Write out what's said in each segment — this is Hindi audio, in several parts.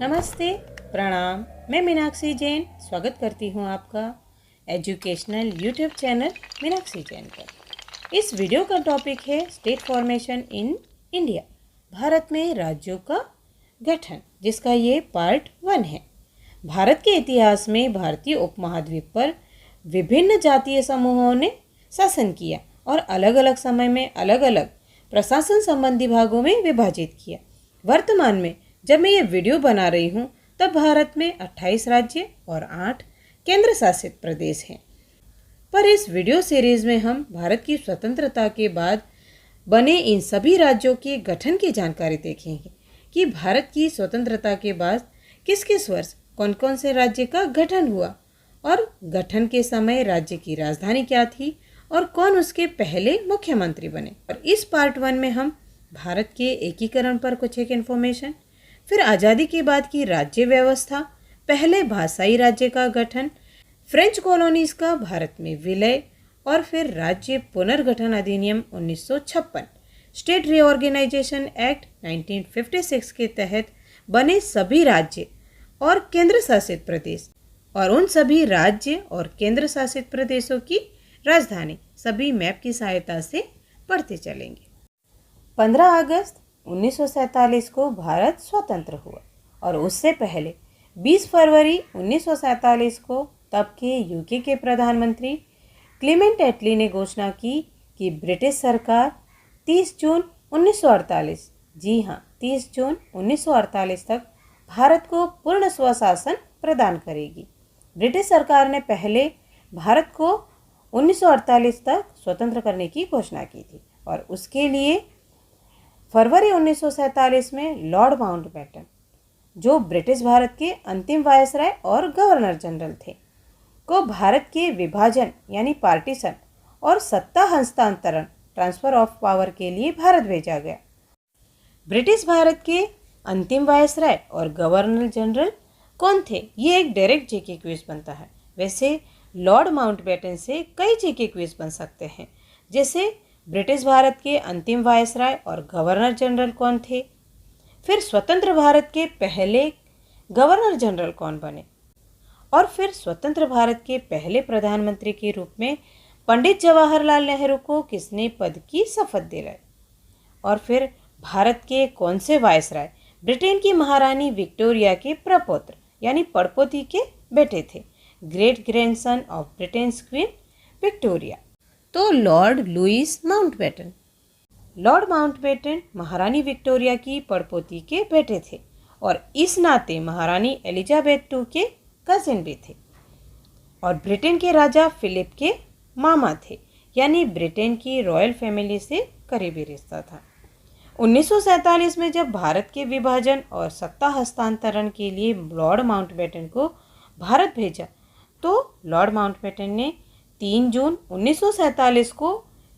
नमस्ते, प्रणाम। मैं मीनाक्षी जैन स्वागत करती हूँ आपका educational YouTube channel Meenakshi Jain पर। इस वीडियो का टॉपिक है state formation in India, Bharat में राज्यों का गठन, जिसका ये पार्ट 1 है। भारत के इतिहास में भारतीय उपमहाद्वीप पर विभिन्न जातीय समूहों ने शासन किया और अलग अलग समय में अलग अलग प्रशासन संबंधी भागों में विभाजित किया। वर्तमान में जब मैं ये वीडियो बना रही हूँ तब भारत में 28 राज्य और 8 केंद्र शासित प्रदेश हैं। पर इस वीडियो सीरीज में हम भारत की स्वतंत्रता के बाद बने इन सभी राज्यों के गठन की जानकारी देखेंगे कि भारत की स्वतंत्रता के बाद किस किस वर्ष कौन कौन से राज्य का गठन हुआ और गठन के समय राज्य की राजधानी क्या थी और कौन उसके पहले मुख्यमंत्री बने। और इस पार्ट 1 में हम भारत के एकीकरण पर कुछ एक इन्फॉर्मेशन, फिर आज़ादी के बाद की राज्य व्यवस्था, पहले भाषाई राज्य का गठन, फ्रेंच कॉलोनीज का भारत में विलय और फिर राज्य पुनर्गठन अधिनियम 1956, स्टेट रीऑर्गेनाइजेशन एक्ट 1956 के तहत बने सभी राज्य और केंद्र शासित प्रदेश और उन सभी राज्य और केंद्र शासित प्रदेशों की राजधानी सभी मैप की सहायता से पढ़ते चलेंगे। 15 अगस्त 1947 को भारत स्वतंत्र हुआ और उससे पहले 20 फरवरी 1947 को तब के यूके के प्रधानमंत्री क्लीमेंट एटली ने घोषणा की कि ब्रिटिश सरकार 30 जून 1948, जी हाँ 30 जून 1948 तक भारत को पूर्ण स्वशासन प्रदान करेगी। ब्रिटिश सरकार ने पहले भारत को 1948 तक स्वतंत्र करने की घोषणा की थी और उसके लिए फरवरी 1947 में लॉर्ड माउंटबेटन, जो ब्रिटिश भारत के अंतिम वायसराय और गवर्नर जनरल थे, को भारत के विभाजन यानी पार्टीशन और सत्ता हस्तांतरण ट्रांसफर ऑफ पावर के लिए भारत भेजा गया। ब्रिटिश भारत के अंतिम वायसराय और गवर्नर जनरल कौन थे, ये एक डायरेक्ट जीके क्विज बनता है। वैसे लॉर्ड माउंटबेटन से कई जीके क्विज बन सकते हैं, जैसे ब्रिटिश भारत के अंतिम वायसराय और गवर्नर जनरल कौन थे, फिर स्वतंत्र भारत के पहले गवर्नर जनरल कौन बने, और फिर स्वतंत्र भारत के पहले प्रधानमंत्री के रूप में पंडित जवाहरलाल नेहरू को किसने पद की शपथ दिलाई, और फिर भारत के कौन से वायसराय ब्रिटेन की महारानी विक्टोरिया के प्रपौत्र यानी पड़पोती के बेटे थे, great grandson of Britain's queen Victoria. तो lord Louis Mountbatten, lord Mountbatten महारानी विक्टोरिया की पड़पोती के बेटे थे और इस नाते महारानी एलिजाबेथ II के कजिन भी थे और ब्रिटेन के राजा फिलिप के मामा थे, यानी ब्रिटेन की रॉयल फैमिली से करीबी रिश्ता था। 1947 में जब भारत के विभाजन और सत्ता हस्तांतरण के लिए लॉर्ड माउंटबेटन को भारत भेजा तो लॉर्ड माउंटबेटन ने 3 जून 1947 को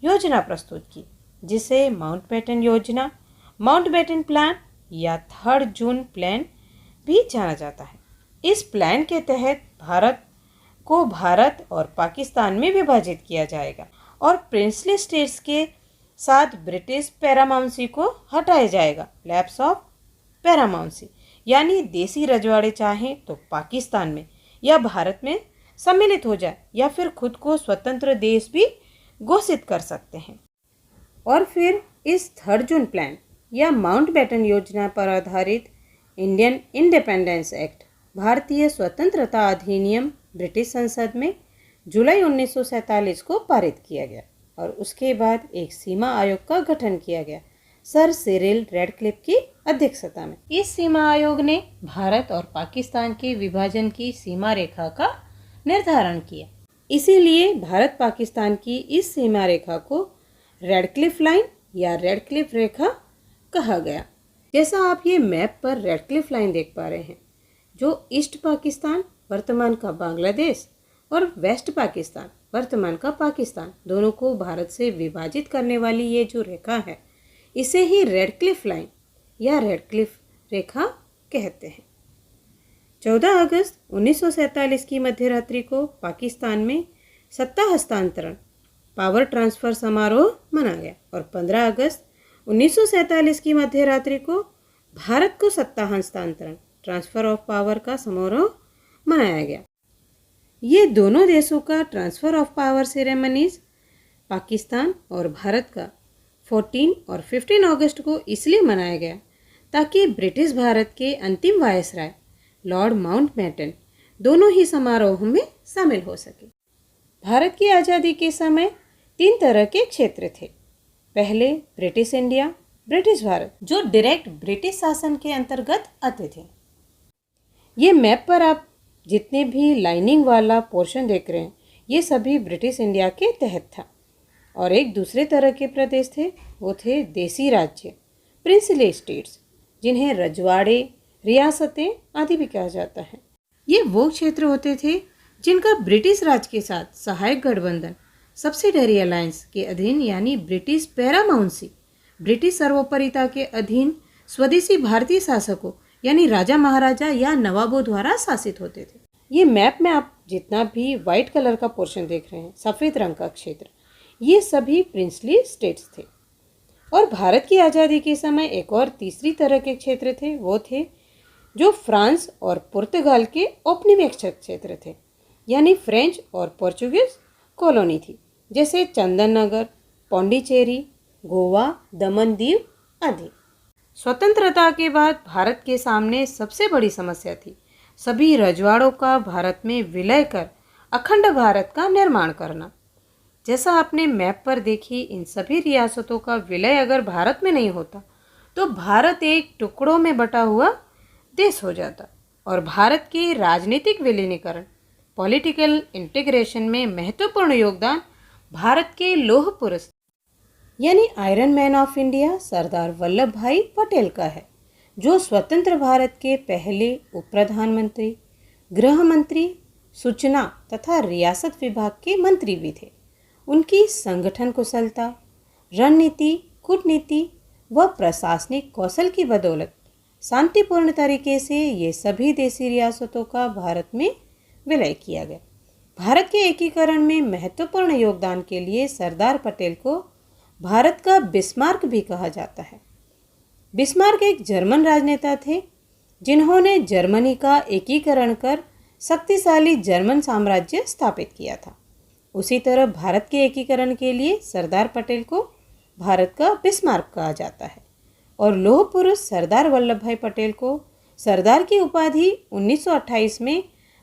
योजना प्रस्तुत की, जिसे माउंटबेटन योजना, माउंटबेटन प्लान या 3 जून प्लान भी जाना जाता है। इस प्लान के तहत भारत को भारत और पाकिस्तान में विभाजित किया जाएगा और प्रिंसली स्टेट्स के साथ ब्रिटिश पैरामाउंसी को हटाया जाएगा। लैप्स ऑफ पैरामाउंसी यानी देसी रजवाड़े चाहें तो पाकिस्तान में या भारत में सम्मिलित हो जाए या फिर खुद को स्वतंत्र देश भी घोषित कर सकते हैं। और फिर इस 3 जून प्लान या माउंटबेटन योजना पर आधारित इंडियन इंडिपेंडेंस एक्ट, भारतीय स्वतंत्रता अधिनियम ब्रिटिश संसद में जुलाई 1947 को पारित किया गया और उसके बाद एक सीमा आयोग का गठन किया गया सर सिरिल रेडक्लिफ की अध्यक्षता में। इस सीमा आयोग ने भारत और पाकिस्तान के विभाजन की सीमा रेखा का निर्धारण किया। इसीलिए भारत पाकिस्तान की इस सीमा रेखा को रेडक्लिफ लाइन या रेडक्लिफ रेखा कहा गया। जैसा आप ये मैप पर रेडक्लिफ लाइन देख पा रहे हैं, जो ईस्ट पाकिस्तान वर्तमान का बांग्लादेश और वेस्ट पाकिस्तान वर्तमान का पाकिस्तान दोनों को भारत से विभाजित करने वाली ये जो रेखा है, इसे ही रेडक्लिफ लाइन या रेडक्लिफ रेखा कहते हैं। 14 अगस्त 1947 की मध्यरात्रि को पाकिस्तान में सत्ता हस्तांतरण पावर ट्रांसफर समारोह मनाया गया और 15 अगस्त 1947 की मध्यरात्रि को भारत को सत्ता हस्तांतरण ट्रांसफ़र ऑफ पावर का समारोह मनाया गया। ये दोनों देशों का transfer of power ceremonies Pakistan और भारत का 14 और 15 अगस्त को इसलिए मनाया गया ताकि ब्रिटिश भारत के अंतिम वायसराय लॉर्ड माउंटबेटन दोनों ही समारोह में शामिल हो सके। भारत की आज़ादी के समय 3 तरह के क्षेत्र थे। पहले ब्रिटिश इंडिया, ब्रिटिश भारत, जो डायरेक्ट ब्रिटिश शासन के अंतर्गत आते थे। ये मैप पर आप जितने भी लाइनिंग वाला पोर्शन देख रहे हैं, ये सभी ब्रिटिश इंडिया के तहत था। और एक दूसरे तरह के प्रदेश थे, वो थे देसी राज्य, प्रिंसली स्टेट्स, जिन्हें रजवाड़े, रियासतें आदि भी कहा जाता है। ये वो क्षेत्र होते थे जिनका ब्रिटिश राज के साथ सहायक गठबंधन, सब्सिडरी अलायंस के अधीन यानी ब्रिटिश पैरामाउंसी, ब्रिटिश सर्वोपरिता के अधीन स्वदेशी भारतीय शासकों यानी राजा महाराजा या नवाबों द्वारा शासित होते थे। ये मैप में आप जितना भी वाइट कलर का पोर्शन देख रहे हैं, सफ़ेद रंग का क्षेत्र, ये सभी प्रिंसली स्टेट्स थे। और भारत की आज़ादी के समय एक और तीसरी तरह के क्षेत्र थे, वो थे जो फ्रांस और पुर्तगाल के औपनिवेशिक क्षेत्र थे, यानी फ्रेंच और पोर्चुगीज कॉलोनी थी, जैसे चंदन नगर, पौंडीचेरी, गोवा, दमन दीव आदि। स्वतंत्रता के बाद भारत के सामने सबसे बड़ी समस्या थी सभी रजवाड़ों का भारत में विलय कर अखंड भारत का निर्माण करना। जैसा आपने मैप पर देखी, इन सभी रियासतों का विलय अगर भारत में नहीं होता तो भारत एक टुकड़ों में बटा हुआ देश हो जाता और भारत के राजनीतिक विलीनीकरण, पॉलिटिकल इंटीग्रेशन में महत्वपूर्ण योगदान भारत के लौह पुरुष यानी iron man of India Sardar Vallabh भाई पटेल का है, जो स्वतंत्र भारत के पहले उप प्रधानमंत्री, गृह मंत्री, सूचना तथा रियासत विभाग के मंत्री भी थे। उनकी संगठन कुशलता, रणनीति, कूटनीति व प्रशासनिक कौशल की बदौलत शांतिपूर्ण तरीके से ये सभी देशी रियासतों का भारत में विलय किया गया। भारत के एकीकरण में महत्वपूर्ण योगदान के लिए सरदार पटेल को भारत का बिस्मार्क भी कहा जाता है। बिस्मार्क एक जर्मन राजनेता थे जिन्होंने जर्मनी का एकीकरण कर शक्तिशाली जर्मन साम्राज्य स्थापित किया था। उसी तरह भारत के एकीकरण के लिए सरदार पटेल को भारत का बिस्मार्क कहा जाता है और लौह पुरुष सरदार वल्लभ भाई पटेल को सरदार की उपाधि 1928 में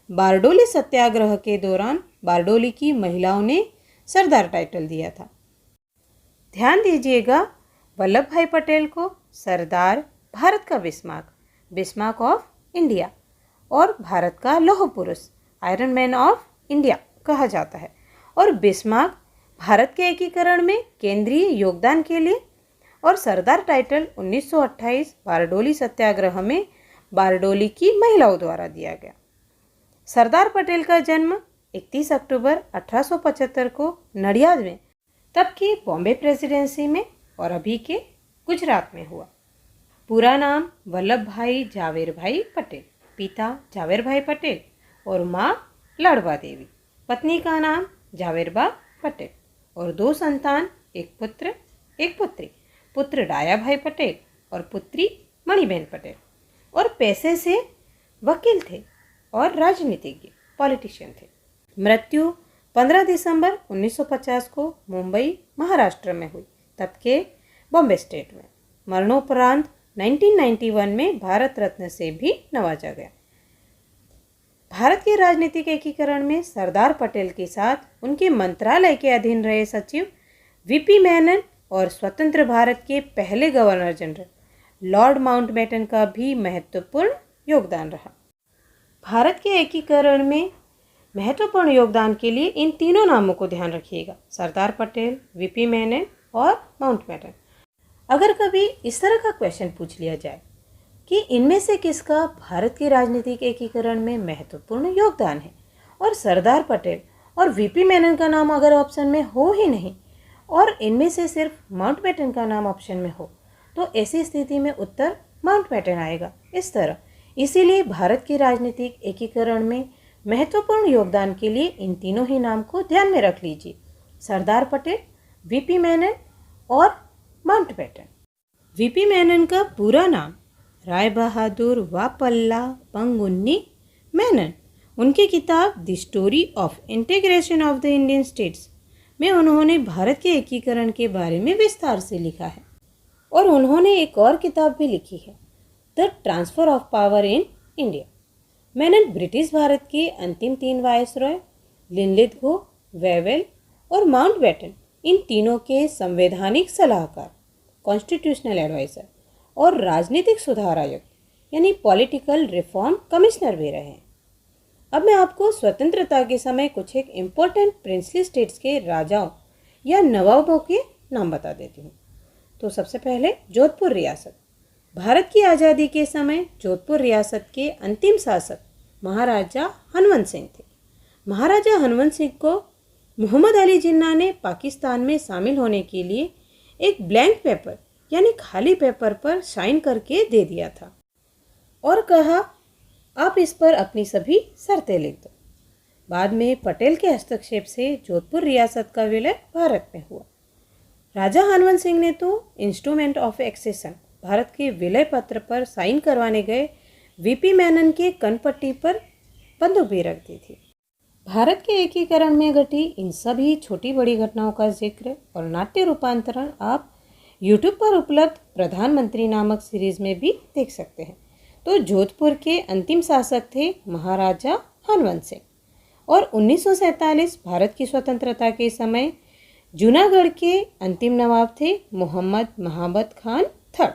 बारडोली सत्याग्रह के दौरान बारडोली की महिलाओं ने सरदार टाइटल दिया था। ध्यान दीजिएगा, वल्लभ भाई पटेल को सरदार, भारत का बिस्मार्क, बिस्मार्क ऑफ इंडिया और भारत का लौह पुरुष, आयरन मैन ऑफ इंडिया कहा जाता है। और बिस्मार्क भारत के एकीकरण में केंद्रीय योगदान के लिए और सरदार टाइटल 1928 बारडोली सत्याग्रह में बारडोली की महिलाओं द्वारा दिया गया। सरदार पटेल का जन्म 31 अक्टूबर 1875 को नडियाद में, तब की बॉम्बे प्रेसिडेंसी में और अभी के गुजरात में हुआ। पूरा नाम वल्लभ भाई जावेर भाई पटेल, पिता जावेर भाई पटेल और माँ लाडवा देवी। पत्नी का नाम जावेरबा पटेल और 2 संतान, एक पुत्र एक पुत्री। पुत्र डाया भाई पटेल और पुत्री मणिबेन पटेल। और पेशे से वकील थे और राजनीतिज्ञ, पॉलिटिशियन थे। मृत्यु 15 दिसंबर 1950 को मुंबई, महाराष्ट्र में हुई, तब के बॉम्बे स्टेट में। मरणोपरांत 1991 में भारत रत्न से भी नवाजा गया। भारत के राजनीतिक एकीकरण में सरदार पटेल के साथ उनके मंत्रालय के अधीन रहे सचिव वीपी मेनन और स्वतंत्र भारत के पहले गवर्नर जनरल लॉर्ड माउंटबेटन का भी महत्वपूर्ण योगदान रहा। भारत के एकीकरण में महत्वपूर्ण योगदान के लिए इन तीनों नामों को ध्यान रखिएगा, सरदार पटेल, वीपी मेनन और माउंटबेटन। अगर कभी इस तरह का क्वेश्चन पूछ लिया जाए कि इनमें से किसका भारत के राजनीतिक एकीकरण में महत्वपूर्ण योगदान है और सरदार पटेल और वीपी मेनन का नाम अगर ऑप्शन में हो ही नहीं और इनमें से सिर्फ माउंटबेटन का नाम ऑप्शन में हो, तो ऐसी स्थिति में उत्तर माउंटबेटन आएगा। इस तरह इसीलिए भारत के राजनीतिक एकीकरण में महत्वपूर्ण योगदान के लिए इन तीनों ही नाम को ध्यान में रख लीजिए, सरदार पटेल, वीपी मेनन और माउंटबेटन। वीपी मेनन का पूरा नाम राय बहादुर वापल्ला पंगुन्नी मेनन। उनकी किताब the story of integration of the Indian states में उन्होंने भारत के एकीकरण के बारे में विस्तार से लिखा है। और उन्होंने एक और किताब भी लिखी है, the transfer of power in India. Menon British Bharat के अंतिम 3 वायसरॉय लिनलिथगो, वेवेल और माउंटबेटन, इन तीनों के संवैधानिक सलाहकार, कॉन्स्टिट्यूशनल एडवाइज़र और राजनीतिक सुधार आयुक्त यानी पॉलिटिकल रिफॉर्म कमिश्नर भी रहे हैं। अब मैं आपको स्वतंत्रता के समय कुछ एक इम्पोर्टेंट प्रिंसली स्टेट्स के राजाओं या नवाबों के नाम बता देती हूँ। तो सबसे पहले जोधपुर रियासत। भारत की आज़ादी के समय जोधपुर रियासत के अंतिम शासक महाराजा हनवंत सिंह थे। महाराजा हनवंत सिंह को मोहम्मद अली जिन्ना ने पाकिस्तान में शामिल होने के लिए एक ब्लैंक पेपर यानी खाली पेपर पर साइन करके दे दिया था और कहा, आप इस पर अपनी सभी शर्तें लिख दो। बाद में पटेल के हस्तक्षेप से जोधपुर रियासत का विलय भारत में हुआ। राजा हनवंत सिंह ने तो इंस्ट्रूमेंट ऑफ एक्सेशन भारत के विलय पत्र पर साइन करवाने गए वीपी मेनन के कनपट्टी पर बंदूक भी रख दी थी। भारत के एकीकरण में घटी इन सभी छोटी बड़ी घटनाओं का जिक्र और नाट्य रूपांतरण आप YouTube पर उपलब्ध प्रधानमंत्री नामक सीरीज में भी देख सकते हैं। तो जोधपुर के अंतिम शासक थे महाराजा हनवंत सिंह और 1947 भारत की स्वतंत्रता के समय जूनागढ़ के अंतिम नवाब थे मोहम्मद महाबत खान थर्ड,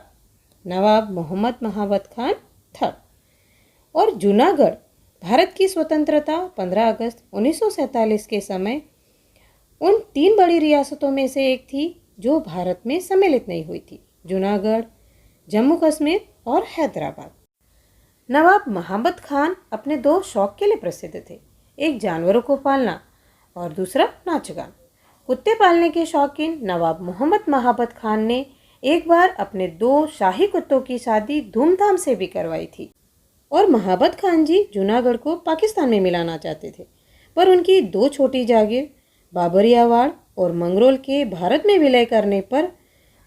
नवाब मोहम्मद महाबत खान थर्ड। और जूनागढ़ भारत की स्वतंत्रता 15 अगस्त 1947 के समय उन 3 बड़ी रियासतों में से एक थी जो भारत में सम्मिलित नहीं हुई थी, जूनागढ़, जम्मू कश्मीर और हैदराबाद। नवाब महाबत खान अपने 2 शौक के लिए प्रसिद्ध थे, एक जानवरों को पालना और दूसरा नाच गान। कुत्ते पालने के शौकीन नवाब मोहम्मद महाबत खान ने एक बार अपने 2 शाही कुत्तों की शादी धूमधाम से भी करवाई थी और महाबत खान जी जूनागढ़ को पाकिस्तान में मिलाना चाहते थे, पर उनकी 2 छोटी जागीर बाबरियावाड़ और मंगरोल के भारत में विलय करने पर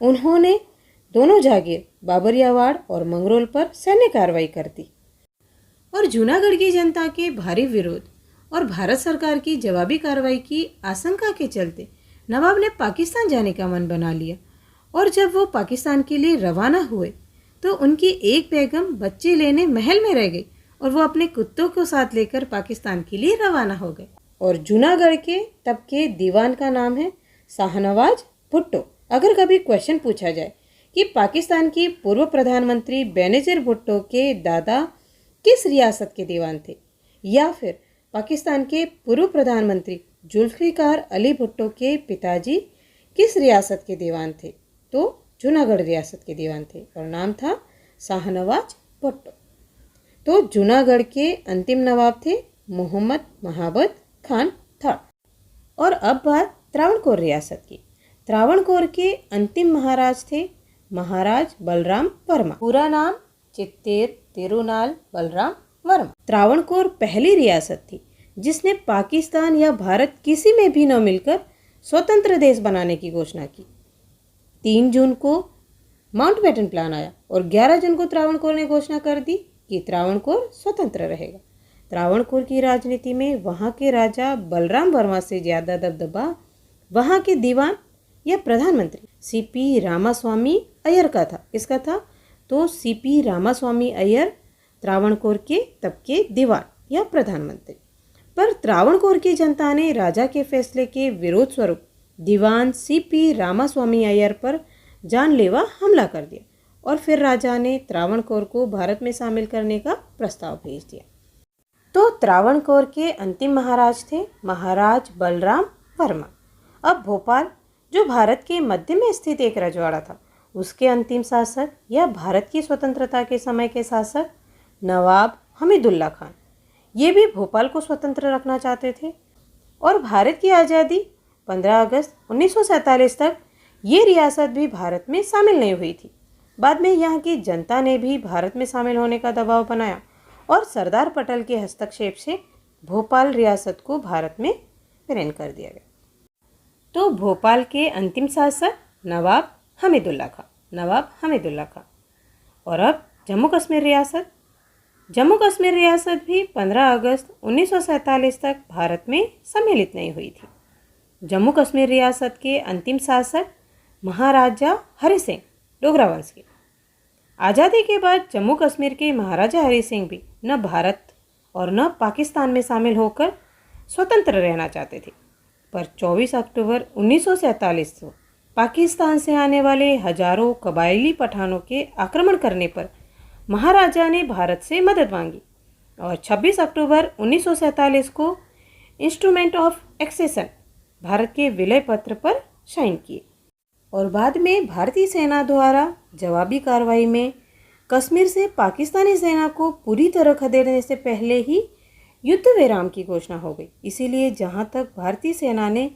उन्होंने दोनों जागीर बाबरियावाड़ और मंगरोल पर सैन्य कार्रवाई कर दी और जूनागढ़ की जनता के भारी विरोध और भारत सरकार की जवाबी कार्रवाई की आशंका के चलते नवाब ने पाकिस्तान जाने का मन बना लिया। और जब वो पाकिस्तान के लिए रवाना हुए तो उनकी एक बेगम बच्चे लेने महल में रह गई और वो अपने कुत्तों को साथ लेकर पाकिस्तान के लिए रवाना हो गए। और जूनागढ़ के तब के दीवान का नाम है शाहनवाज भुट्टो। अगर कभी क्वेश्चन पूछा जाए कि पाकिस्तान की पूर्व प्रधानमंत्री बेनज़ीर भुट्टो के दादा किस रियासत के दीवान थे या फिर पाकिस्तान के पूर्व प्रधानमंत्री जुल्फ़िकार अली भुट्टो के पिताजी किस रियासत के दीवान थे, तो जूनागढ़ रियासत के दीवान थे और नाम था शाहनवाज भुट्टो। तो जूनागढ़ के अंतिम नवाब थे मोहम्मद महाबत खान थर्ड। और अब बात त्रावणकोर रियासत की। त्रावणकोर के अंतिम महाराज थे महाराज बलराम वर्मा, पूरा नाम चित्तेर तिरुनाल बलराम वर्मा। त्रावणकोर पहली रियासत थी जिसने पाकिस्तान या भारत किसी में भी न मिलकर स्वतंत्र देश बनाने की घोषणा की। 3 जून को माउंटबेटन प्लान आया और 11 जून को त्रावणकोर ने घोषणा कर दी कि त्रावणकोर स्वतंत्र रहेगा। त्रावणकोर की राजनीति में वहाँ के राजा बलराम वर्मा से ज़्यादा दबदबा वहाँ के दीवान या प्रधानमंत्री सीपी रामास्वामी अय्यर का था। इसका था तो सीपी रामास्वामी अय्यर त्रावणकोर के तब के दीवान या प्रधानमंत्री। पर त्रावणकोर की जनता ने राजा के फैसले के विरोध स्वरूप दीवान सीपी रामास्वामी अय्यर पर जानलेवा हमला कर दिया और फिर राजा ने त्रावणकोर को भारत में शामिल करने का प्रस्ताव भेज दिया। तो त्रावणकोर के अंतिम महाराज थे महाराज बलराम वर्मा। अब भोपाल, जो भारत के मध्य में स्थित एक रजवाड़ा था, उसके अंतिम शासक या भारत की स्वतंत्रता के समय के शासक नवाब हमीदुल्ला खान, ये भी भोपाल को स्वतंत्र रखना चाहते थे। और भारत की आज़ादी 15 अगस्त 1947 तक ये रियासत भी भारत में शामिल नहीं हुई थी। बाद में यहाँ की जनता ने भी भारत में शामिल होने का दबाव बनाया और सरदार पटेल के हस्तक्षेप से भोपाल रियासत को भारत में विलीन कर दिया गया। तो भोपाल के अंतिम शासक नवाब हमीदुल्ला खान। और अब जम्मू कश्मीर रियासत। जम्मू कश्मीर रियासत भी 15 अगस्त 1947 तक भारत में सम्मिलित नहीं हुई थी। जम्मू कश्मीर रियासत के अंतिम शासक महाराजा हरि सिंह डोगरा वंश के। आज़ादी के बाद जम्मू कश्मीर के महाराजा हरि सिंह भी न भारत और न पाकिस्तान में शामिल होकर स्वतंत्र रहना चाहते थे, पर 24 अक्टूबर 1947 को पाकिस्तान से आने वाले हजारों कबायली पठानों के आक्रमण करने पर महाराजा ने भारत से मदद मांगी और 26 अक्टूबर 1947 को इंस्ट्रूमेंट ऑफ एक्सेशन भारत के विलय पत्र पर साइन किए और बाद में भारतीय सेना द्वारा जवाबी कार्रवाई में कश्मीर से पाकिस्तानी सेना को पूरी तरह खदेड़ने से पहले ही युद्ध विराम की घोषणा हो गई। इसीलिए जहां तक भारतीय सेना ने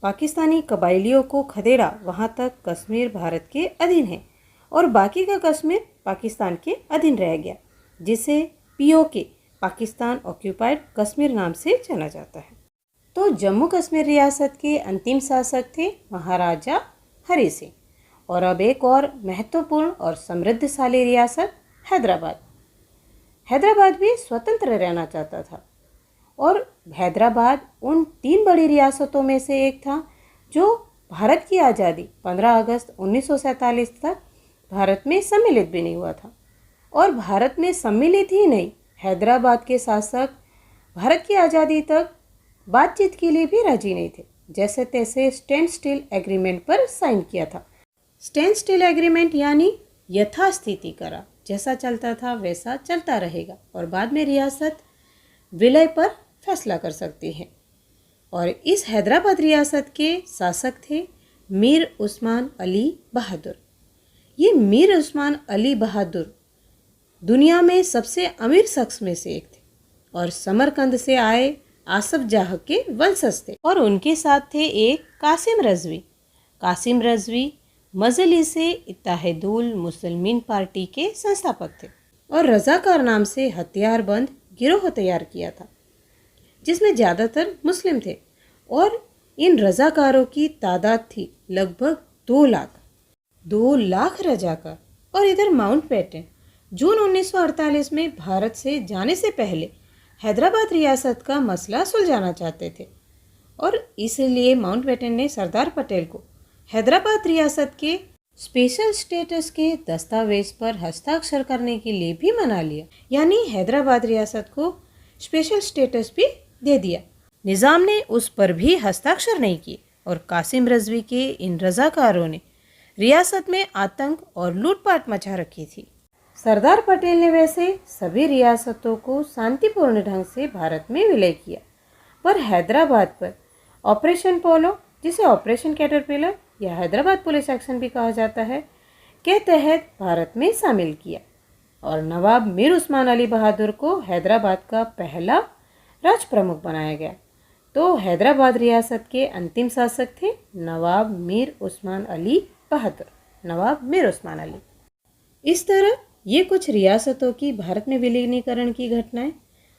पाकिस्तानी कबायलियों को खदेड़ा वहां तक कश्मीर भारत के अधीन है और बाकी का कश्मीर पाकिस्तान के अधीन रह गया, जिसे पीओके पाकिस्तान ऑक्यूपाइड कश्मीर नाम से जाना जाता है। तो जम्मू कश्मीर रियासत के अंतिम शासक थे महाराजा हरि सिंह। और अब एक और महत्वपूर्ण और समृद्धशाली रियासत हैदराबाद। हैदराबाद भी स्वतंत्र रहना चाहता था और हैदराबाद उन 3 बड़ी रियासतों में से एक था जो भारत की आज़ादी 15 अगस्त 1947 तक भारत में सम्मिलित भी नहीं हुआ था। और भारत में सम्मिलित ही नहीं, हैदराबाद के शासक भारत की आज़ादी तक बातचीत के लिए भी राजी नहीं थे। जैसे तैसे स्टैंड स्टिल एग्रीमेंट पर साइन किया था। स्टैंड स्टिल एग्रीमेंट यानी यथास्थिति करार, जैसा चलता था वैसा चलता रहेगा और बाद में रियासत विलय पर फैसला कर सकती है। और इस हैदराबाद रियासत के शासक थे मीर उस्मान अली बहादुर। ये मीर उस्मान अली बहादुर दुनिया में सबसे अमीर शख्स में से एक थे और समरकंद से आए आसफ जाह के वंशज थे। और उनके साथ थे एक कासिम रजवी। कासिम रजवी मजलिस-ए इत्तेहादुल मुस्लिमीन पार्टी के संस्थापक थे और रजाकार नाम से हथियारबंद गिरोह तैयार किया था, जिसमें ज़्यादातर मुस्लिम थे। और इन रजाकारों की तादाद थी लगभग 2 लाख। 2 लाख रजाकार। और इधर माउंटबेटन जून 1948 में भारत से जाने से पहले हैदराबाद रियासत का मसला सुलझाना चाहते थे और इसलिए माउंटबेटन ने सरदार पटेल को हैदराबाद रियासत के स्पेशल स्टेटस के दस्तावेज पर हस्ताक्षर करने के लिए भी मना लिया, यानी हैदराबाद रियासत को स्पेशल स्टेटस भी दे दिया। निज़ाम ने उस पर भी हस्ताक्षर नहीं किए और कासिम रजवी के इन रजाकारों ने रियासत में आतंक और लूटपाट मचा रखी थी। सरदार पटेल ने वैसे सभी रियासतों को शांतिपूर्ण ढंग से भारत में विलय किया, पर हैदराबाद पर ऑपरेशन पोलो, जिसे ऑपरेशन कैटरपिलर या हैदराबाद पुलिस एक्शन भी कहा जाता है, के तहत भारत में शामिल किया और नवाब मीर उस्मान अली बहादुर को हैदराबाद का पहला राज प्रमुख बनाया गया। तो हैदराबाद रियासत के अंतिम शासक थे नवाब मीर उस्मान अली बहादुर, नवाब मीर उस्मान अली। इस तरह ये कुछ रियासतों की भारत में विलीनीकरण की घटनाएं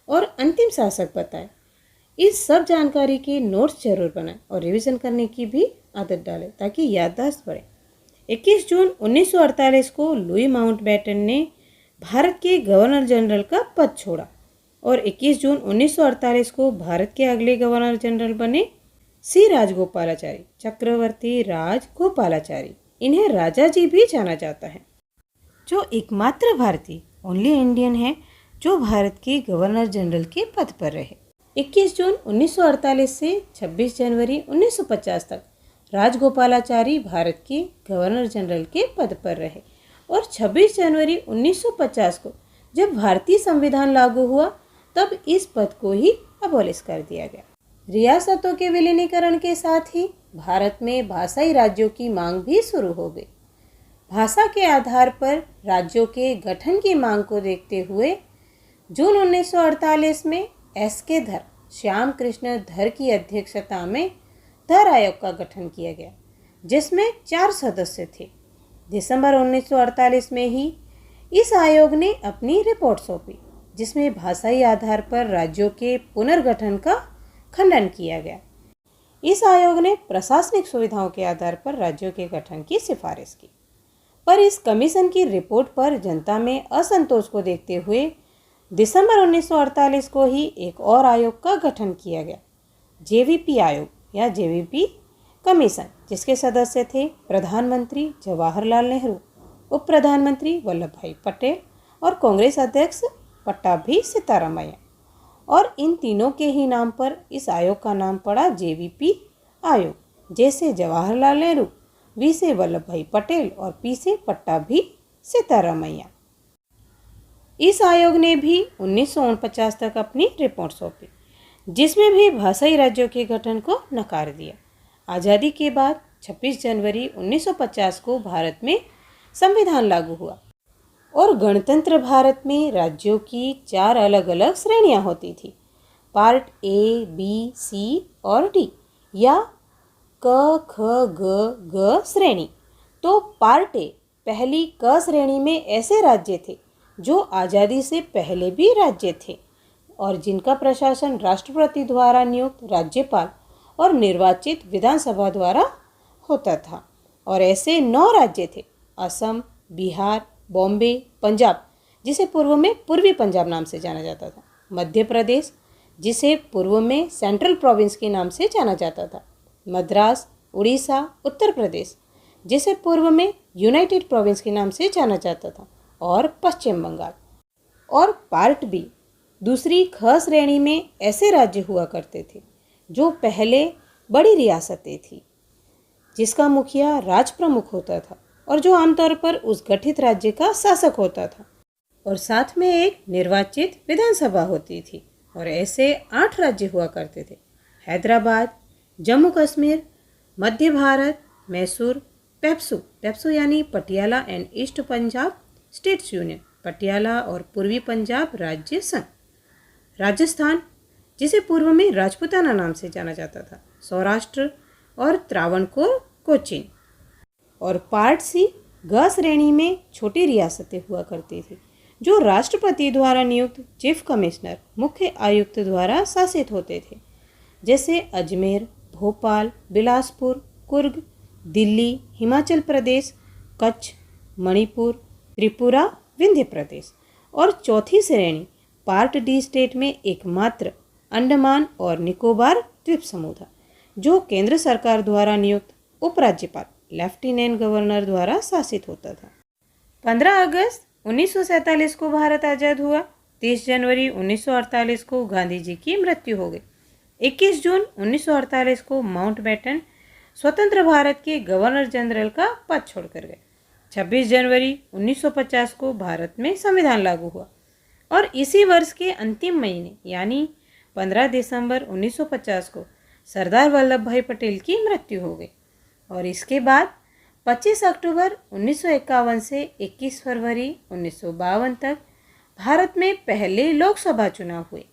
और अंतिम शासक बताए। इस सब जानकारी के नोट्स जरूर बनाएं और रिवीजन करने की भी आदत डालें ताकि याददाश्त बढ़े। 21 जून 1948 को लुई माउंटबेटन ने भारत के गवर्नर जनरल का पद छोड़ा और 21 जून 1948 को भारत के अगले गवर्नर जनरल बने सी राजगोपालाचारी, चक्रवर्ती राजगोपालाचारी। इन्हें राजा जी भी जाना जाता है, जो एकमात्र भारतीय ओनली इंडियन है जो भारत के गवर्नर जनरल के पद पर रहे। 21 जून 1948 से 26 जनवरी 1950 तक राजगोपालाचारी भारत के गवर्नर जनरल के पद पर रहे और 26 जनवरी 1950 को जब भारतीय संविधान लागू हुआ तब इस पद को ही अबॉलिश कर दिया गया। रियासतों के विलीनीकरण के साथ ही भारत में भाषाई राज्यों की मांग भी शुरू हो गई। भाषा के आधार पर राज्यों के गठन की मांग को देखते हुए जून 1948 में एस.के. धर, श्याम कृष्ण धर की अध्यक्षता में धर आयोग का गठन किया गया, जिसमें 4 सदस्य थे। दिसंबर 1948 में ही इस आयोग ने अपनी रिपोर्ट सौंपी, जिसमें भाषाई आधार पर राज्यों के पुनर्गठन का खंडन किया गया। इस आयोग ने प्रशासनिक सुविधाओं के आधार पर राज्यों के गठन की सिफारिश की। पर इस कमीशन की रिपोर्ट पर जनता में असंतोष को देखते हुए दिसंबर 1948 को ही एक और आयोग का गठन किया गया, जेवीपी आयोग या जेवीपी कमीशन, जिसके सदस्य थे प्रधानमंत्री जवाहरलाल नेहरू, उप प्रधानमंत्री वल्लभ भाई पटेल और कांग्रेस अध्यक्ष पट्टाभी सीतारामैया। और इन तीनों के ही नाम पर इस आयोग का नाम पड़ा जेवीपी आयोग, जैसे जवाहरलाल नेहरू, वी से वल्लभ भाई पटेल और पी से पट्टाभी सीतारामैया। इस आयोग ने भी 1949 तक अपनी रिपोर्ट सौंपी, जिसमें भी भाषाई राज्यों के गठन को नकार दिया। आज़ादी के बाद 26 जनवरी 1950 को भारत में संविधान लागू हुआ और गणतंत्र भारत में राज्यों की 4 अलग अलग श्रेणियां होती थी, पार्ट ए, बी, सी और डी, या क, ख, ग श्रेणी। तो पार्ट ए, पहली क श्रेणी में ऐसे राज्य थे जो आज़ादी से पहले भी राज्य थे और जिनका प्रशासन राष्ट्रपति द्वारा नियुक्त राज्यपाल और निर्वाचित विधानसभा द्वारा होता था। और ऐसे 9 राज्य थे, असम, बिहार, बॉम्बे, पंजाब, जिसे पूर्व में पूर्वी पंजाब नाम से जाना जाता था, मध्य प्रदेश, जिसे पूर्व में सेंट्रल प्रोविंस के नाम से जाना जाता था, मद्रास, उड़ीसा, उत्तर प्रदेश, जिसे पूर्व में यूनाइटेड प्रोविंस के नाम से जाना जाता था, और पश्चिम बंगाल। और पार्ट बी, दूसरी ख श्रेणी में ऐसे राज्य हुआ करते थे जो पहले बड़ी रियासतें थी, जिसका मुखिया राज प्रमुख होता था और जो आमतौर पर उस गठित राज्य का शासक होता था, और साथ में एक निर्वाचित विधानसभा होती थी। और ऐसे 8 राज्य हुआ करते थे, हैदराबाद, जम्मू कश्मीर, मध्य भारत, मैसूर, पेप्सू यानी Patiala and east Punjab states union, Patiala और पूर्वी पंजाब राज्य संघ, राजस्थान, जिसे पूर्व में राजपूताना नाम से जाना जाता था, सौराष्ट्र और त्रावणकोर, कोचीन। और पार्ट सी, ग श्रेणी में छोटी रियासतें हुआ करती थी जो राष्ट्रपति द्वारा नियुक्त चीफ कमिश्नर, मुख्य आयुक्त द्वारा शासित होते थे, जैसे अजमेर, भोपाल, बिलासपुर, कुर्ग, दिल्ली, हिमाचल प्रदेश, कच्छ, मणिपुर, त्रिपुरा, विंध्य प्रदेश। और चौथी श्रेणी पार्ट डी स्टेट में एकमात्र अंडमान और निकोबार द्वीप समूह था, जो केंद्र सरकार द्वारा नियुक्त उपराज्यपाल, लेफ्टिनेंट गवर्नर द्वारा शासित होता था। 15 अगस्त 1947 को भारत आज़ाद हुआ। 30 जनवरी 1948 को गांधी जी की मृत्यु हो गई। 21 जून 1948 को माउंटबेटन स्वतंत्र भारत के गवर्नर जनरल का पद छोड़कर गए। 26 जनवरी 1950 को भारत में संविधान लागू हुआ और इसी वर्ष के अंतिम महीने यानी 15 दिसंबर 1950 को सरदार वल्लभ भाई पटेल की मृत्यु हो गई। और इसके बाद 25 अक्टूबर 1951 से 21 फरवरी 1952 तक भारत में पहले लोकसभा चुनाव हुए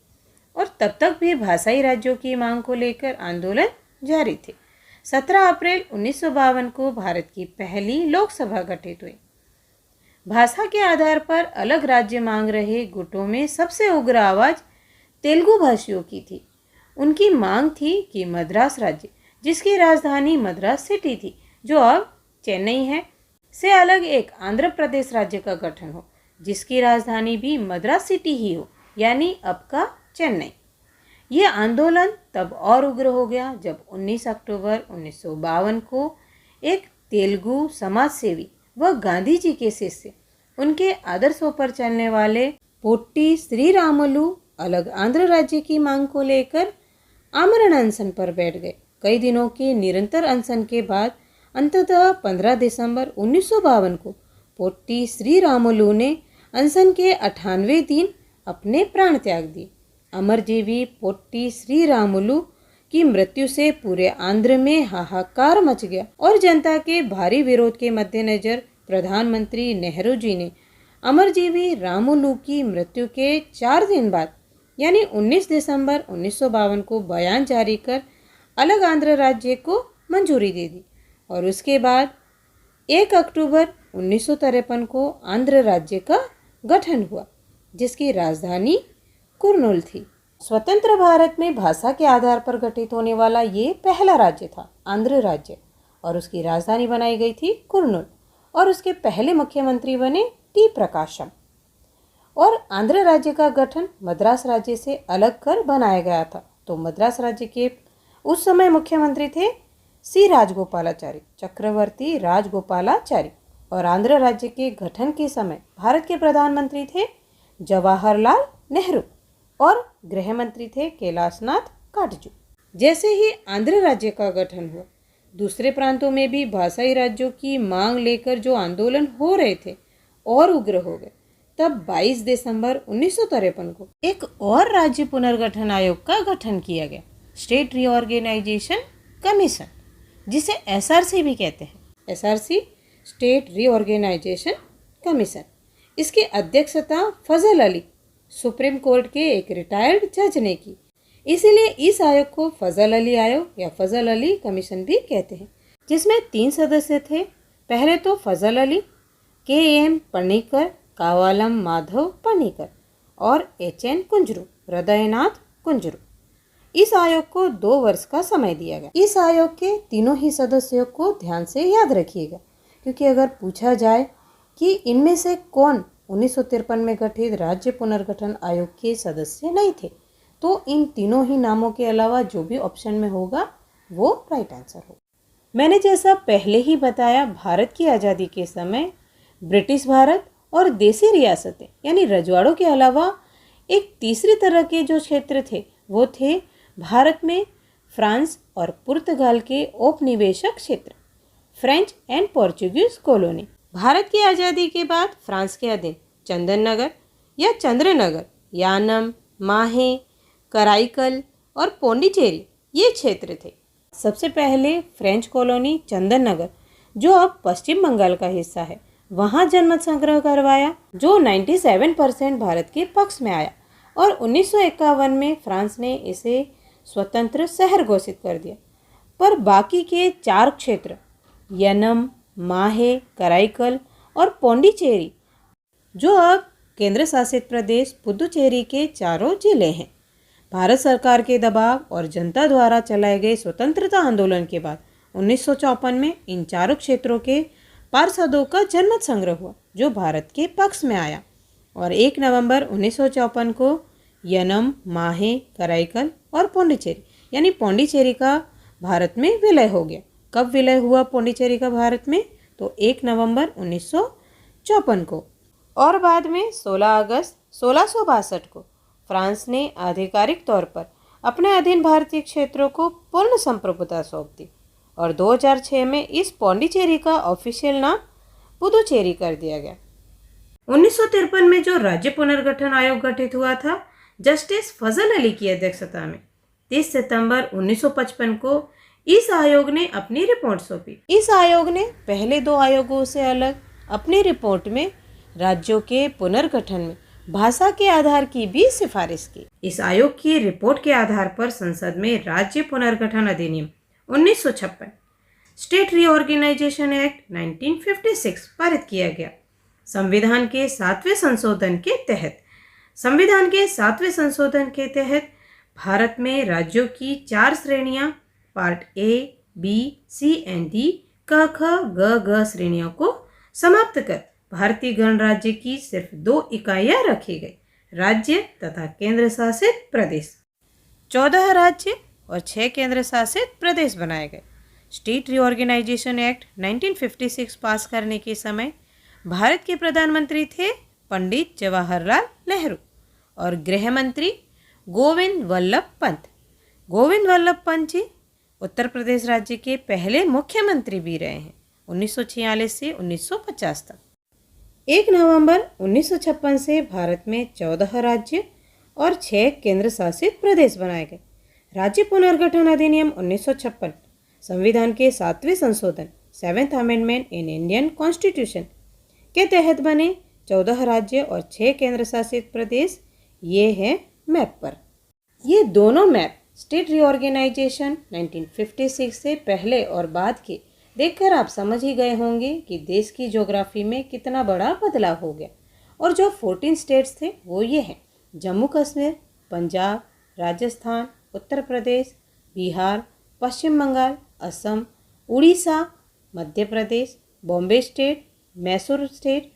और तब तक भी भाषाई राज्यों की मांग को लेकर आंदोलन जारी थे। 17 अप्रैल 1952 को भारत की पहली लोकसभा गठित हुई। भाषा के आधार पर अलग राज्य मांग रहे गुटों में सबसे उग्र आवाज़ तेलुगु भाषियों की थी। उनकी मांग थी कि मद्रास राज्य, जिसकी राजधानी मद्रास सिटी थी, जो अब चेन्नई है, से अलग एक आंध्र प्रदेश राज्य का गठन हो, जिसकी राजधानी भी मद्रास सिटी ही हो, यानी अब का चेन्नई। ये आंदोलन तब और उग्र हो गया जब 19 अक्टूबर 1952 को एक तेलुगु समाजसेवी व गांधी जी के शिष्य, उनके आदर्शों पर चलने वाले पोट्टी श्रीरामुलु अलग आंध्र राज्य की मांग को लेकर आमरण अनशन पर बैठ गए। कई दिनों के निरंतर अनशन के बाद अंततः 15 दिसंबर 1952 को पोट्टी श्रीरामुलु ने अनशन के 98वें दिन अपने प्राण त्याग दिए। अमरजीवी पोट्टी श्रीरामुलु की मृत्यु से पूरे आंध्र में हाहाकार मच गया और जनता के भारी विरोध के मद्देनजर प्रधानमंत्री नेहरू जी ने अमरजीवी रामुलु की मृत्यु के 4 दिन बाद यानी 19 दिसंबर 1952 को बयान जारी कर अलग आंध्र राज्य को मंजूरी दे दी और उसके बाद 1 अक्टूबर 1953 को आंध्र राज्य का गठन हुआ, जिसकी राजधानी कुर्नूल थी। स्वतंत्र भारत में भाषा के आधार पर गठित होने वाला ये पहला राज्य था, आंध्र राज्य, और उसकी राजधानी बनाई गई थी कुर्नूल। और उसके पहले मुख्यमंत्री बने टी प्रकाशम। और आंध्र राज्य का गठन मद्रास राज्य से अलग कर बनाया गया था। तो मद्रास राज्य के उस समय मुख्यमंत्री थे सी राजगोपालाचारी, चक्रवर्ती राजगोपालाचारी। और आंध्र राज्य के गठन के समय भारत के प्रधानमंत्री थे जवाहरलाल नेहरू और गृह मंत्री थे कैलाशनाथ काटजू। जैसे ही आंध्र राज्य का गठन हुआ, दूसरे प्रांतों में भी भाषाई राज्यों की मांग लेकर जो आंदोलन हो रहे थे और उग्र हो गए। तब 22 दिसंबर 1953 को एक और राज्य पुनर्गठन आयोग का गठन किया गया, स्टेट रीऑर्गेनाइजेशन कमीशन, जिसे एसआरसी भी कहते हैं। SRC state reorganisation commission. इसकी अध्यक्षता फजल अली, सुप्रीम कोर्ट के एक रिटायर्ड जज ने की। इसीलिए इस आयोग को फजल अली आयोग या फजल अली कमीशन भी कहते हैं, जिसमें 3 सदस्य थे। पहले तो फजल अली, के.एम. पणिकर, कावालम माधव पणिकर और एच.एन. कुंजरू, हृदयनाथ कुंजरू। इस आयोग को 2 वर्ष का समय दिया गया। इस आयोग के तीनों ही सदस्यों को ध्यान से याद रखिएगा, क्योंकि अगर पूछा जाए कि इनमें से कौन 1953 में गठित राज्य पुनर्गठन आयोग के सदस्य नहीं थे, तो इन तीनों ही नामों के अलावा जो भी ऑप्शन में होगा वो राइट आंसर होगा। मैंने जैसा पहले ही बताया, भारत की आज़ादी के समय ब्रिटिश भारत और देसी रियासतें यानी रजवाड़ों के अलावा एक तीसरी तरह के जो क्षेत्र थे वो थे भारत में फ्रांस और पुर्तगाल के औपनिवेशिक क्षेत्र, French and Portuguese colony. Bharat की आज़ादी के बाद फ्रांस के अधीन चंदन नगर या चंद्रनगर, यानम, माहे, कराईकल और पौंडीचेरी ये क्षेत्र थे। सबसे पहले फ्रेंच कॉलोनी चंदन नगर, जो अब पश्चिम बंगाल का हिस्सा है, वहाँ जनमत संग्रह करवाया, जो 97% भारत के पक्ष में आया। और 1951 में फ्रांस ने इसे स्वतंत्र शहर घोषित कर दिया। पर बाकी के 4 क्षेत्र यनम, माहे, कराईकल और पौंडीचेरी, जो अब केंद्र शासित प्रदेश पुदुचेरी के चारों जिले हैं, भारत सरकार के दबाव और जनता द्वारा चलाए गए स्वतंत्रता आंदोलन के बाद 1954 में इन चारों क्षेत्रों के पार्षदों का जनमत संग्रह हुआ, जो भारत के पक्ष में आया। और 1 नवंबर 1954 को यनम, माहे, कराईकल और पौंडीचेरी यानी पौंडीचेरी का भारत में विलय हो गया। कब विलय हुआ पौंडीचेरी का भारत में? तो 1 नवंबर 1954 को। और बाद में 16 अगस्त 1662 को फ्रांस ने आधिकारिक तौर पर अपने अधीन भारतीय क्षेत्रों को पूर्ण संप्रभुता सौंप दी। और 2006 में इस पौंडीचेरी का ऑफिशियल नाम पुदुचेरी कर दिया गया। 1953 में जो राज्य पुनर्गठन आयोग गठित हुआ था, जस्टिस फजल अली की अध्यक्षता में, 30 सितंबर 1955 को इस आयोग ने अपनी रिपोर्ट सौंपी। इस आयोग ने पहले 2 आयोगों से अलग अपनी रिपोर्ट में राज्यों के पुनर्गठन में भाषा के आधार की भी सिफारिश की। इस आयोग की रिपोर्ट के आधार पर संसद में राज्य पुनर्गठन अधिनियम 1956, स्टेट रीऑर्गेनाइजेशन एक्ट 1956 पारित किया गया। संविधान के 7वें संशोधन के तहत भारत में राज्यों की 4 श्रेणियां part A, B, C and D, क, ख, ग, घ श्रेणियों को समाप्त कर भारतीय गणराज्य की सिर्फ 2 इकाइयां रखी गई, राज्य तथा केंद्र शासित प्रदेश। 14 राज्य और 6 केंद्र शासित प्रदेश बनाए गए। स्टेट रीऑर्गेनाइजेशन एक्ट 1956 पास करने के समय भारत के प्रधानमंत्री थे पंडित जवाहरलाल नेहरू और गृह मंत्री गोविंद वल्लभ पंत। गोविंद वल्लभ पंत जी उत्तर प्रदेश राज्य के पहले मुख्यमंत्री भी रहे हैं 1946 से 1950 तक। 1 नवंबर 1956 से भारत में 14 राज्य और 6 केंद्र शासित प्रदेश बनाए गए। राज्य पुनर्गठन अधिनियम 1956 संविधान के 7वें संशोधन 7th amendment in Indian constitution के तहत बने 14 राज्य और 6 केंद्र शासित प्रदेश। ये हैं मैप पर। ये दोनों मैप स्टेट रीऑर्गेनाइजेशन 1956 से पहले और बाद के देखकर आप समझ ही गए होंगे कि देश की ज्योग्राफी में कितना बड़ा बदलाव हो गया। और जो 14 स्टेट्स थे वो ये हैं: जम्मू कश्मीर, पंजाब, राजस्थान, उत्तर प्रदेश, बिहार, पश्चिम बंगाल, असम, उड़ीसा, मध्य प्रदेश, बॉम्बे स्टेट, मैसूर स्टेट,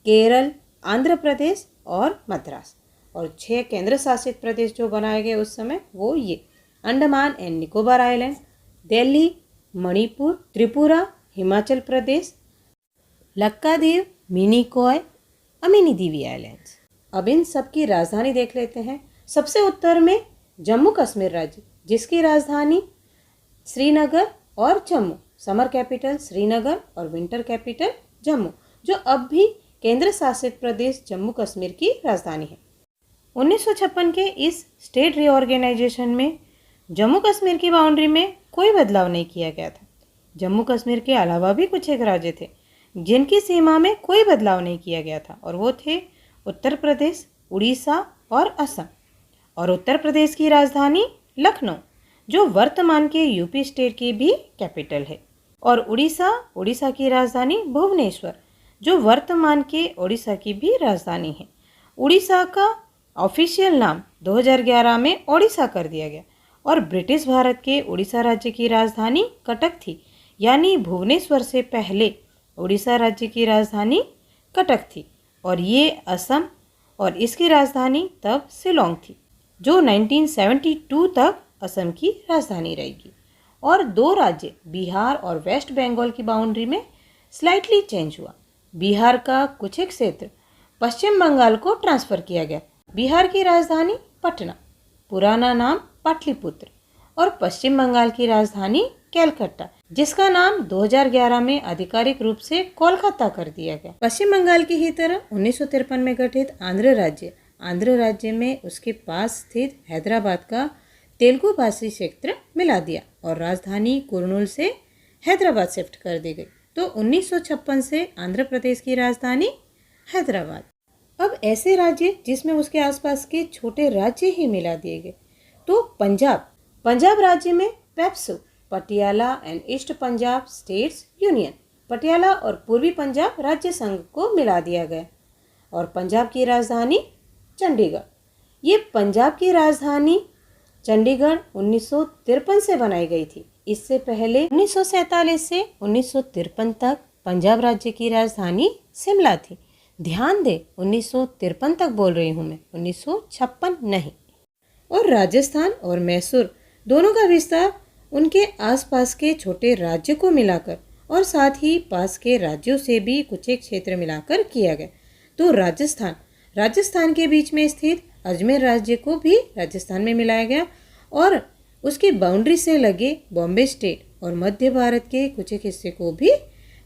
केरल, आंध्र प्रदेश और मद्रास। और 6 केंद्र शासित प्रदेश जो बनाए गए उस समय वो ये Andaman and Nicobar island, Delhi, Manipur, Tripura, Himachal Pradesh, Laccadive, Minicoy, Amindivi islands. अब इन सब की राजधानी देख लेते हैं। सबसे उत्तर में जम्मू कश्मीर राज्य, जिसकी राजधानी श्रीनगर और जम्मू, समर कैपिटल श्रीनगर और विंटर कैपिटल जम्मू, जो अब भी केंद्र शासित प्रदेश जम्मू कश्मीर की राजधानी है। 1956 के इस स्टेट रीऑर्गेनाइजेशन में जम्मू कश्मीर की बाउंड्री में कोई बदलाव नहीं किया गया था। जम्मू कश्मीर के अलावा भी कुछ एक राज्य थे जिनकी सीमा में कोई बदलाव नहीं किया गया था, और वो थे उत्तर प्रदेश, उड़ीसा और असम। और उत्तर प्रदेश की राजधानी लखनऊ, जो वर्तमान के यूपी स्टेट की भी कैपिटल है, और उड़ीसा की राजधानी भुवनेश्वर, जो वर्तमान के ओडिशा की भी राजधानी है। उड़ीसा का ऑफिशियल नाम 2011 में ओडिशा कर दिया गया, और ब्रिटिश भारत के उड़ीसा राज्य की राजधानी कटक थी, यानी भुवनेश्वर से पहले उड़ीसा राज्य की राजधानी कटक थी, और ये असम और इसकी राजधानी तब शिलोंग थी, जो 1972 तक असम की राजधानी रहेगी। और 2 राज्य बिहार और वेस्ट बंगाल की बाउंड्री में स्लाइटली चेंज हुआ। बिहार का कुछ एक क्षेत्र पश्चिम बंगाल को ट्रांसफ़र किया गया। बिहार की राजधानी पटना, पुराना नाम पाटलिपुत्र, और पश्चिम बंगाल की राजधानी कैलकट्टा, जिसका नाम 2011 में आधिकारिक रूप से कोलकाता कर दिया गया। पश्चिम बंगाल की ही तरह 1953 में गठित आंध्र राज्य में उसके पास स्थित हैदराबाद का तेलुगु भाषी क्षेत्र मिला दिया, और राजधानी कुर्नूल से हैदराबाद शिफ्ट कर दी गई। तो 1956 से आंध्र प्रदेश की राजधानी हैदराबाद। अब ऐसे राज्य जिसमें उसके आसपास के छोटे राज्य ही मिला दिए गए, तो पंजाब राज्य में PEPSU, Patiala and east Punjab states union, Patiala और पूर्वी पंजाब राज्य संघ को मिला दिया गया। और पंजाब की राजधानी चंडीगढ़। ये पंजाब की राजधानी चंडीगढ़ 1953 से बनाई गई थी। इससे पहले 1947 से 1953 तक पंजाब राज्य की राजधानी शिमला थी। ध्यान दे, 1953 तक बोल रही हूँ मैं, 1956 नहीं। और राजस्थान और मैसूर दोनों का विस्तार उनके आसपास के छोटे राज्य को मिलाकर और साथ ही पास के राज्यों से भी कुछ एक क्षेत्र मिलाकर किया गया। तो राजस्थान के बीच में स्थित अजमेर राज्य को भी राजस्थान में मिलाया गया, और उसकी बाउंड्री से लगे बॉम्बे स्टेट और मध्य भारत के कुछ एक हिस्से को भी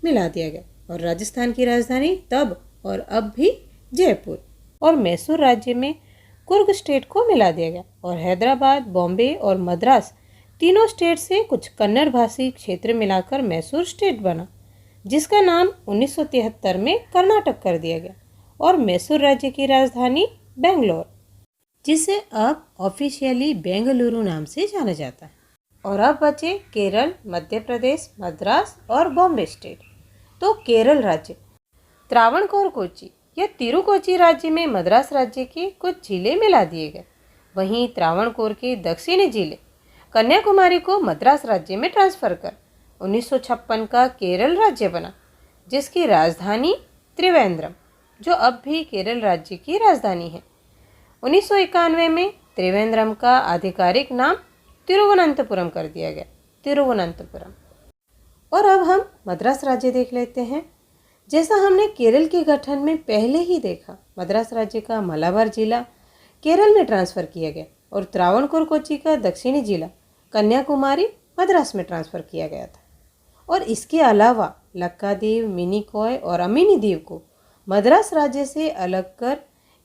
मिला दिया गया। और राजस्थान की राजधानी तब और अब भी जयपुर। और मैसूर राज्य में कुर्ग स्टेट को मिला दिया गया, और हैदराबाद, बॉम्बे और मद्रास तीनों स्टेट से कुछ कन्नड़ भाषी क्षेत्र मिलाकर मैसूर स्टेट बना, जिसका नाम 1973 में कर्नाटक कर दिया गया। और मैसूर राज्य की राजधानी बेंगलोर, जिसे अब ऑफिशियली बेंगलुरु नाम से जाना जाता है। और अब बचे केरल, मध्य प्रदेश, मद्रास और बॉम्बे स्टेट। तो केरल राज्य त्रावणकोर, कोच्चि या तिरुकोच्चि राज्य में मद्रास राज्य के कुछ जिले मिला दिए गए। वहीं त्रावणकोर के दक्षिणी जिले कन्याकुमारी को मद्रास राज्य में ट्रांसफर कर 1956 का केरल राज्य बना, जिसकी राजधानी त्रिवेंद्रम, जो अब भी केरल राज्य की राजधानी है। 1991 में त्रिवेंद्रम का आधिकारिक नाम तिरुवनंतपुरम कर दिया गया, तिरुवनंतपुरम। और अब हम मद्रास राज्य देख लेते हैं। जैसा हमने केरल के गठन में पहले ही देखा, मद्रास राज्य का मलाबार जिला केरल में ट्रांसफ़र किया गया, और त्रावणकोर कोच्चि का दक्षिणी जिला कन्याकुमारी मद्रास में ट्रांसफ़र किया गया था। और इसके अलावा लक्काद्वीप, मिनिकॉय और अमीनी द्वीप को मद्रास राज्य से अलग कर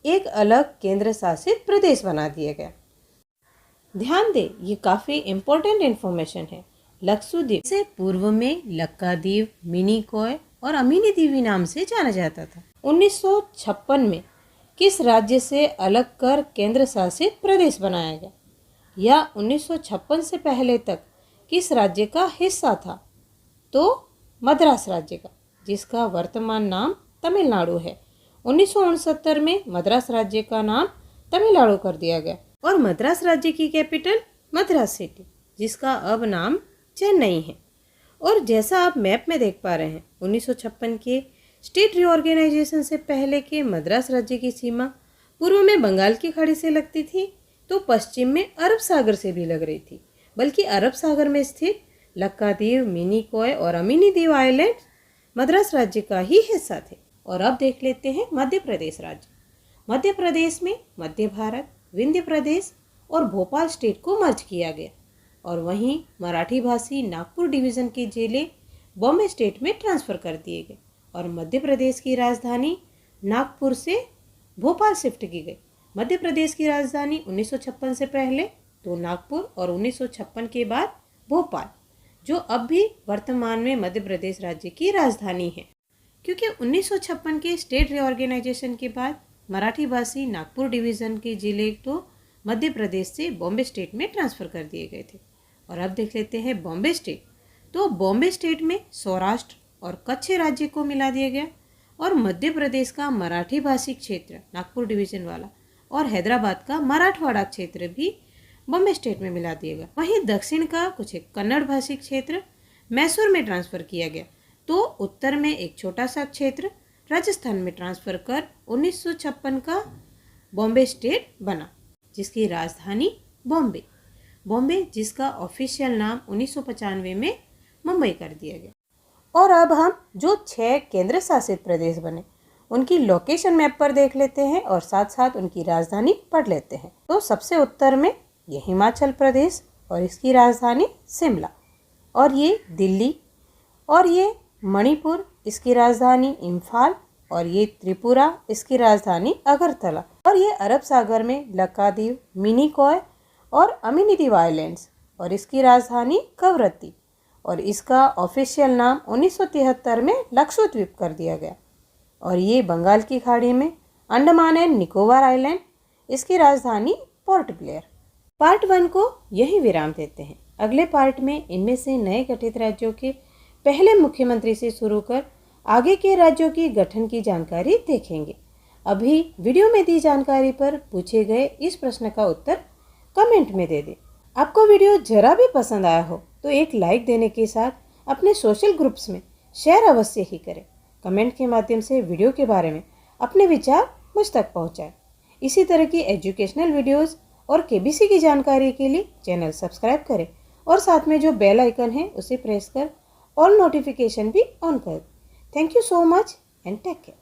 एक अलग केंद्र शासित प्रदेश बना दिया गया। ध्यान दे, ये काफ़ी इम्पोर्टेंट इन्फॉर्मेशन है। लक्षद्वीप से पूर्व में लक्काद्वीप, मिनिकॉय और अमीनी द्वीप नाम से जाना जाता था। 1956 में किस राज्य से अलग कर केंद्र शासित प्रदेश बनाया गया, या 1956 से पहले तक किस राज्य का हिस्सा था? तो मद्रास राज्य का, जिसका वर्तमान नाम तमिलनाडु है। 1969 में मद्रास राज्य का नाम तमिलनाडु कर दिया गया, और मद्रास राज्य की कैपिटल मद्रास सिटी, जिसका अब नाम चेन्नई है। और जैसा आप मैप में देख पा रहे हैं, 1956 के स्टेट रीऑर्गेनाइजेशन से पहले के मद्रास राज्य की सीमा पूर्व में बंगाल की खाड़ी से लगती थी तो पश्चिम में अरब सागर से भी लग रही थी, बल्कि अरब सागर में स्थित लक्कादीव, मिनिकॉय और अमीनी दीव आइलैंड मद्रास राज्य का ही हिस्सा थे। और अब देख लेते हैं मध्य प्रदेश राज्य। मध्य प्रदेश में मध्य भारत, विंध्य प्रदेश और भोपाल स्टेट को मर्ज किया गया और वहीं मराठी भाषी नागपुर डिवीज़न के जिले बॉम्बे स्टेट में ट्रांसफ़र कर दिए गए और मध्य प्रदेश की राजधानी नागपुर से भोपाल शिफ्ट की गई। मध्य प्रदेश की राजधानी 1956 से पहले तो नागपुर और 1956 के बाद भोपाल, जो अब भी वर्तमान में मध्य प्रदेश राज्य की राजधानी है। क्योंकि 1956 के स्टेट रीऑर्गेनाइजेशन के बाद मराठी भाषी नागपुर डिवीज़न के जिले तो मध्य प्रदेश से बॉम्बे स्टेट में ट्रांसफ़र कर दिए गए थे। और अब देख लेते हैं बॉम्बे स्टेट। तो बॉम्बे स्टेट में सौराष्ट्र और कच्छ राज्य को मिला दिया गया और मध्य प्रदेश का मराठी भाषी क्षेत्र नागपुर डिवीज़न वाला और हैदराबाद का मराठवाड़ा क्षेत्र भी बॉम्बे स्टेट में मिला दिया गया। वहीं दक्षिण का कुछ एक कन्नड़ भाषी क्षेत्र मैसूर में ट्रांसफ़र किया गया तो उत्तर में एक छोटा सा क्षेत्र राजस्थान में ट्रांसफ़र कर 1956 का बॉम्बे स्टेट बना, जिसकी राजधानी बॉम्बे जिसका ऑफिशियल नाम 1995 में मुंबई कर दिया गया। और अब हम जो 6 केंद्र शासित प्रदेश बने उनकी लोकेशन मैप पर देख लेते हैं और साथ साथ उनकी राजधानी पढ़ लेते हैं। तो सबसे उत्तर में ये हिमाचल प्रदेश और इसकी राजधानी शिमला, और ये दिल्ली, और ये मणिपुर इसकी राजधानी इम्फाल, और ये त्रिपुरा इसकी राजधानी अगरतला, और ये अरब सागर में लक्कादीव, मिनिकॉय और अमीनी दीव आइलैंड्स और इसकी राजधानी कवरत्ती, और इसका ऑफिशियल नाम 1973 में लक्षद्वीप कर दिया गया। और ये बंगाल की खाड़ी में अंडमान एंड निकोबार आइलैंड, इसकी राजधानी पोर्ट ब्लेयर। पार्ट 1 को यही विराम देते हैं। अगले पार्ट में इनमें से नए गठित राज्यों के पहले मुख्यमंत्री से शुरू कर आगे के राज्यों की गठन की जानकारी देखेंगे। अभी वीडियो में दी जानकारी पर पूछे गए इस प्रश्न का उत्तर कमेंट में दे दें। आपको वीडियो जरा भी पसंद आया हो तो एक लाइक देने के साथ अपने सोशल ग्रुप्स में शेयर अवश्य ही करें। कमेंट के माध्यम से वीडियो के बारे में अपने विचार मुझ तक पहुंचाएं। इसी तरह की एजुकेशनल वीडियोस और केबीसी की जानकारी के लिए चैनल सब्सक्राइब करें और साथ में जो बेल आइकन है उसे प्रेस कर ऑल नोटिफिकेशन भी ऑन कर दें। Thank you so much and take care.